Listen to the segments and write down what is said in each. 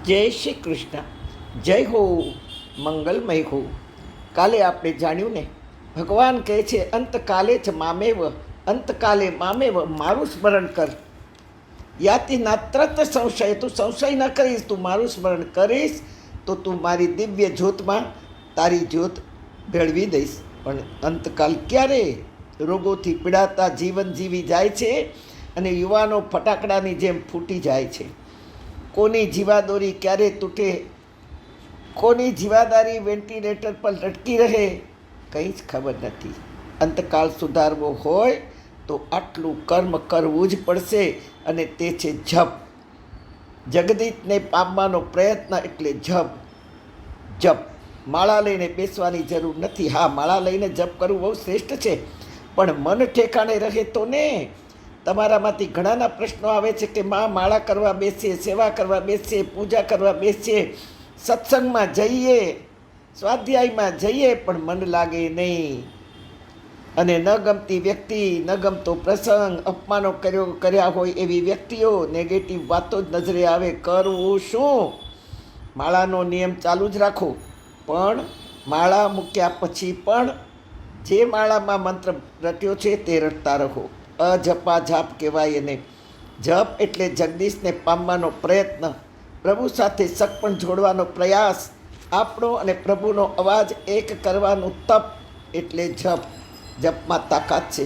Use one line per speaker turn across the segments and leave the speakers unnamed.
જય શ્રી કૃષ્ણ. જય હો, મંગલમય હો. કાલે આપણે જાણ્યું ને, ભગવાન કહે છે અંતકાલે જ મામેવ, અંતકાલે મામેવ, મારું સ્મરણ કર. યાતિ નાત્રત સંશય, તું સંશય ન કરીશ, તું મારું સ્મરણ કરીશ તો તું મારી દિવ્ય જ્યોતમાં તારી જ્યોત ભેળવી દઈશ. પણ અંતકાલ ક્યારે? રોગોથી પીડાતા જીવન જીવી જાય છે અને યુવાનો ફટાકડાની જેમ ફૂટી જાય છે. કોની જીવાદોરી ક્યારે તૂટે, કોની જીવાદારી વેન્ટિલેટર પર લટકી રહે, કંઈ જ ખબર નથી. અંતકાળ સુધારવો હોય તો આટલું કર્મ કરવું જ પડશે, અને તે છે જપ. જગદીશને પામવાનો પ્રયત્ન એટલે જપ. જપ માળા લઈને બેસવાની જરૂર નથી. હા, માળા લઈને જપ કરવું બહુ શ્રેષ્ઠ છે, પણ મન ઠેકાણે રહે તો ને. તમારામાંથી ઘણાના પ્રશ્નો આવે છે કે માં માળા કરવા બેસીએ, સેવા કરવા બેસીએ, પૂજા કરવા બેસીએ, સત્સંગમાં જઈએ, સ્વાધ્યાયમાં જઈએ, પણ મન લાગે નહીં. અને ન ગમતી વ્યક્તિ, ન ગમતો પ્રસંગ, અપમાનો કર્યા હોય એવી વ્યક્તિઓ, નેગેટિવ વાતો જ નજરે આવે. કરવું શું? માળાનો નિયમ ચાલુ જ રાખો, પણ માળા મૂક્યા પછી પણ જે માળામાં મંત્ર રટ્યો છે તે રટતા રહો. અજપા જાપ કહેવાય એને. જપ એટલે જગદીશને પામવાનો પ્રયત્ન, પ્રભુ સાથે સગપણ જોડવાનો પ્રયાસ, આપણો અને પ્રભુનો અવાજ એક કરવાનું તપ એટલે જપ. જપમાં તાકાત છે.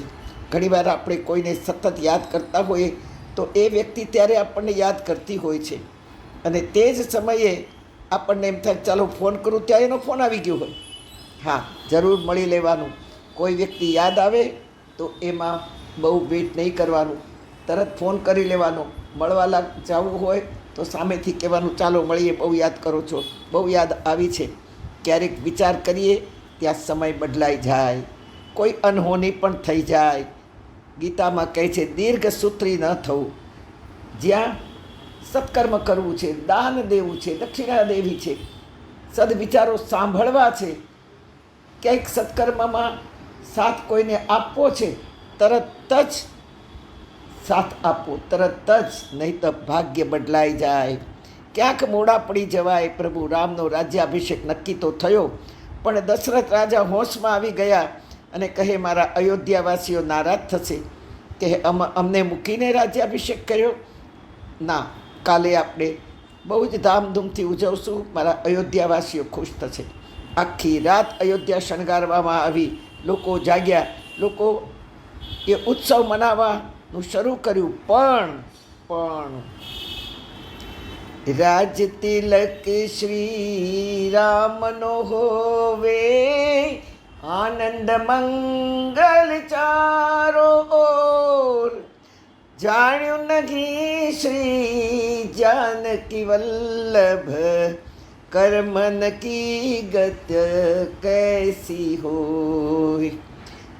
ઘણીવાર આપણે કોઈને સતત યાદ કરતા હોઈએ તો એ વ્યક્તિ ત્યારે આપણને યાદ કરતી હોય છે, અને તે જ સમયે આપણને એમ થાય ચાલો ફોન કરું, ત્યાં એનો ફોન આવી ગયો હોય. હા, જરૂર મળી લેવાનું. કોઈ વ્યક્તિ યાદ આવે તો એમાં બહુ વેઇટ નહીં કરવાનું, તરત ફોન કરી લેવાનો. મળવા જવું હોય તો સામેથી કહેવાનું ચાલો મળીએ, બહુ યાદ કરો છો, બહુ યાદ આવી છે. ક્યારેક વિચાર કરીએ ત્યાં સમય બદલાઈ જાય, કોઈ અનહોની પણ થઈ જાય. ગીતામાં કહે છે દીર્ઘ સૂત્રી ન થવું. જ્યાં સત્કર્મ કરવું છે, દાન દેવું છે, દક્ષિણા દેવી છે, સદવિચારો સાંભળવા છે, ક્યાંક સત્કર્મમાં સાથ કોઈને આપવો છે, તરત જ સાથ આપો, તરત જ, નહીં તો ભાગ્ય બદલાઈ જાય. ક્યાંક મોડા પડી જવાય. પ્રભુ રામનો રાજ્યાભિષેક નક્કી તો થયો, પણ દશરથ રાજા હોશમાં આવી ગયા અને કહે મારા અયોધ્યાવાસીઓ નારાજ થશે કે અમને મૂકીને રાજ્યાભિષેક કર્યો. ના, કાલે આપણે બહુ જ ધામધૂમથી ઉજવશું, મારા અયોધ્યાવાસીઓ ખુશ થશે. આખી રાત અયોધ્યા શણગારવામાં આવી. લોકો જાગ્યા, લોકો એ ઉત્સવ મનાવવાનું શરૂ કર્યું. પણ રાજ તિલક શ્રી રામનો હોવે, આનંદ મંગલ ચારો ઓર, જાણ્યું નહીં શ્રી જાનકી વલ્લભ, કર્મન કી ગત કૈસી હોય.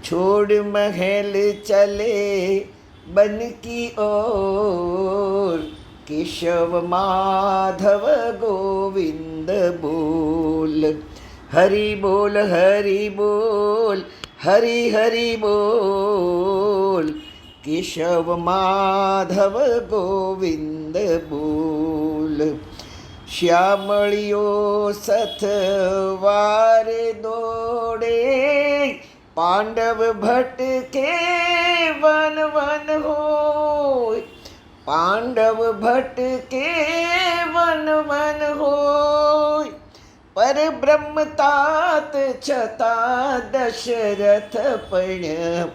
छोड़ महल चले बन की ओर, केशव माधव गोविंद बोल. हरि बोल हरि बोल, हरि हरि बोल, केशव माधव गोविंद बोल. श्यामळियो सथवारे दौड़े, પાંડવ ભટકે વન વન હોય. પાંડવ ભટકે વન વન હોય, પર બ્રહ્મ તાત છતાં દશરથ પણ,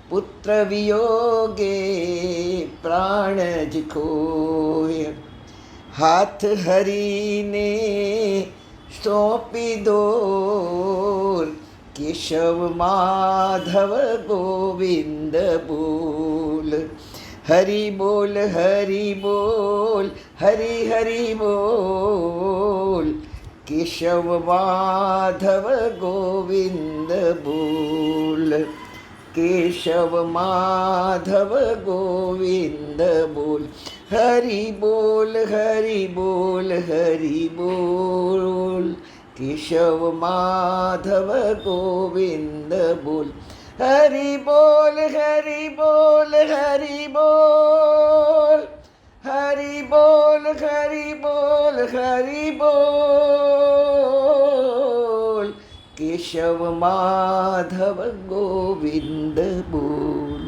પુત્ર વિયોગે પ્રાણ જ ખોય. હાથ હરીને સોંપી દો, केशव माधव गोविंद बोल. हरि बोल हरि बोल, हरि हरि बोल, केशव माधव गोविंद बोल. केशव माधव गोविंद बोल. हरि बोल हरि बोल, हरि बोल, केशव माधव गोविंद बोल. हरि बोल हरि बोल, हरि बोल, હરી બોલ હરી બોલ હરી બોલ, કેશવ માધવ ગોવિંદ બોલ.